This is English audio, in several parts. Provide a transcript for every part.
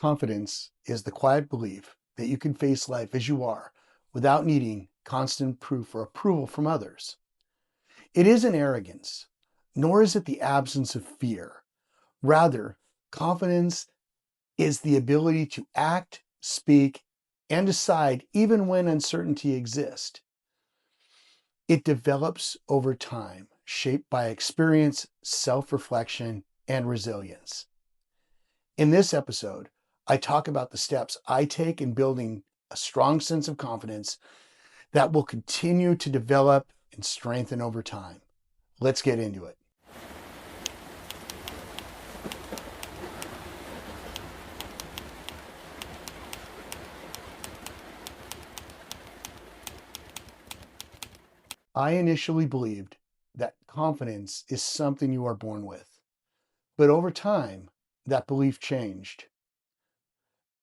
Confidence is the quiet belief that you can face life as you are without needing constant proof or approval from others. It isn't arrogance, nor is it the absence of fear. Rather, confidence is the ability to act, speak, and decide even when uncertainty exists. It develops over time, shaped by experience, self-reflection, and resilience. In this episode, I talk about the steps I take in building a strong sense of confidence that will continue to develop and strengthen over time. Let's get into it. I initially believed that confidence is something you are born with, but over time, that belief changed.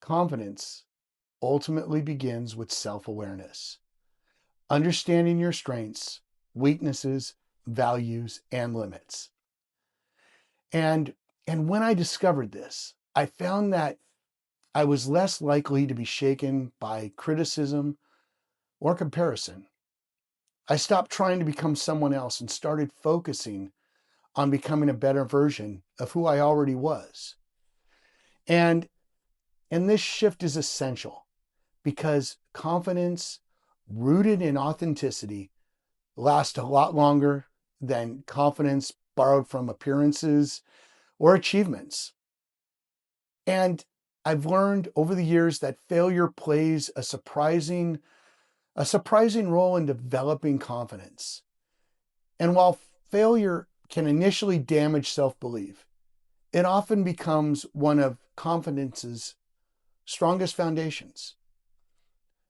Confidence ultimately begins with self-awareness, understanding your strengths, weaknesses, values, and limits. And when I discovered this, I found that I was less likely to be shaken by criticism or comparison. I stopped trying to become someone else and started focusing on becoming a better version of who I already was. And this shift is essential because confidence rooted in authenticity lasts a lot longer than confidence borrowed from appearances or achievements. And I've learned over the years that failure plays a surprising role in developing confidence. And while failure can initially damage self-belief, it often becomes one of confidence's strongest foundations.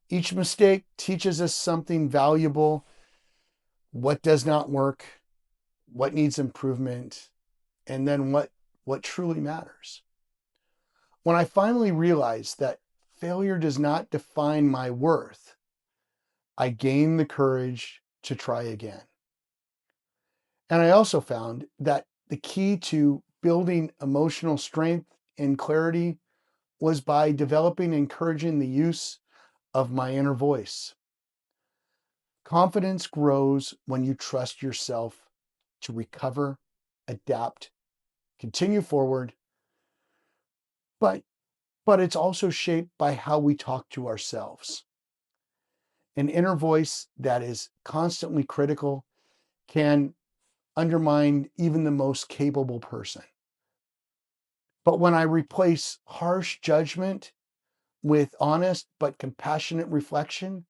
Each mistake teaches us something valuable: what does not work, what needs improvement, and then what truly matters. When I finally realized that failure does not define my worth, I gained the courage to try again. And I also found that the key to building emotional strength and clarity was by developing and encouraging the use of my inner voice. Confidence grows when you trust yourself to recover, adapt, continue forward, but it's also shaped by how we talk to ourselves. An inner voice that is constantly critical can undermine even the most capable person. But when I replace harsh judgment with honest but compassionate reflection,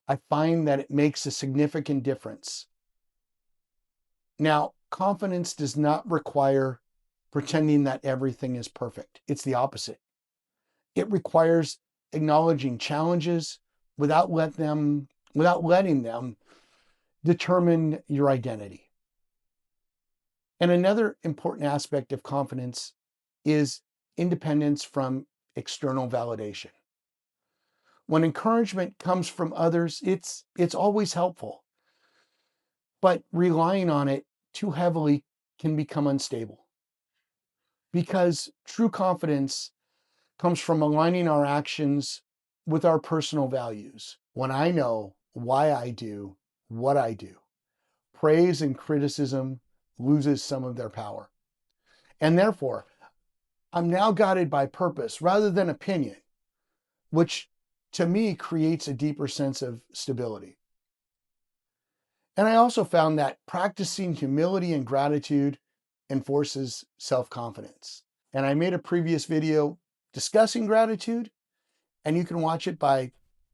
I find that it makes a significant difference. Now, confidence does not require pretending that everything is perfect. It's the opposite. It requires acknowledging challenges without letting them determine your identity. And another important aspect of confidence is independence from external validation. When encouragement comes from others, it's always helpful, but relying on it too heavily can become unstable. Because true confidence comes from aligning our actions with our personal values. When I know why I do what I do, praise and criticism loses some of their power. And therefore, I'm now guided by purpose rather than opinion, which to me creates a deeper sense of stability. And I also found that practicing humility and gratitude enforces self-confidence. And I made a previous video discussing gratitude, and you can watch it by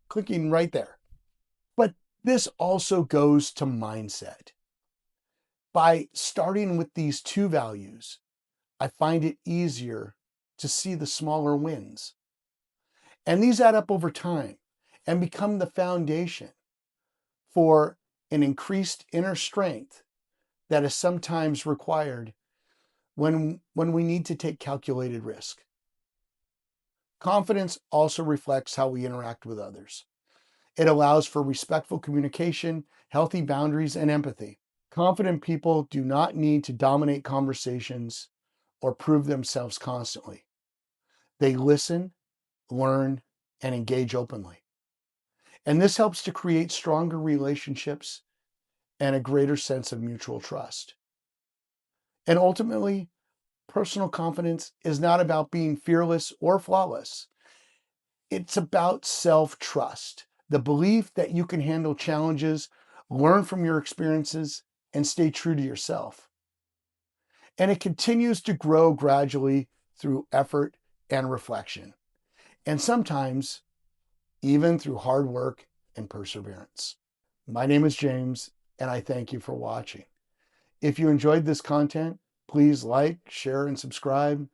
clicking right there. But this also goes to mindset. By starting with these two values, I find it easier to see the smaller wins. And these add up over time and become the foundation for an increased inner strength that is sometimes required when we need to take calculated risk. Confidence also reflects how we interact with others. It allows for respectful communication, healthy boundaries, and empathy. Confident people do not need to dominate conversations or prove themselves constantly. They listen, learn, and engage openly. And this helps to create stronger relationships and a greater sense of mutual trust. And ultimately, personal confidence is not about being fearless or flawless. It's about self-trust, the belief that you can handle challenges, learn from your experiences, and stay true to yourself. And it continues to grow gradually through effort and reflection, and sometimes even through hard work and perseverance. My name is James, and I thank you for watching. If you enjoyed this content, please like, share, and subscribe.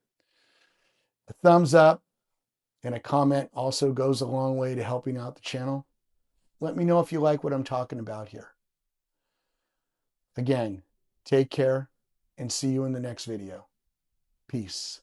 A thumbs up and a comment also goes a long way to helping out the channel. Let me know if you like what I'm talking about here. Again, take care and see you in the next video. Peace.